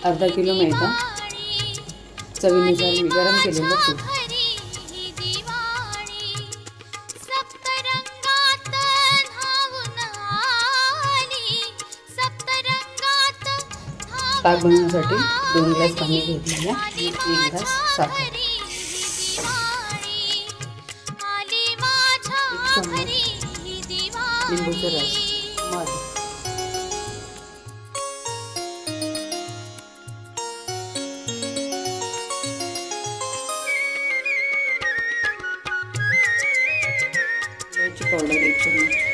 अर्धा किलो मैदा, चवीनुसार मी गरम केलेलं तूप, पाक बनवण्यासाठी 2 ग्लास पाणी घेतलेलं आणि 1 ग्लास साखर, 1 चमच लिंबूचा रस, मध, वेलची पावडर 1 चमच,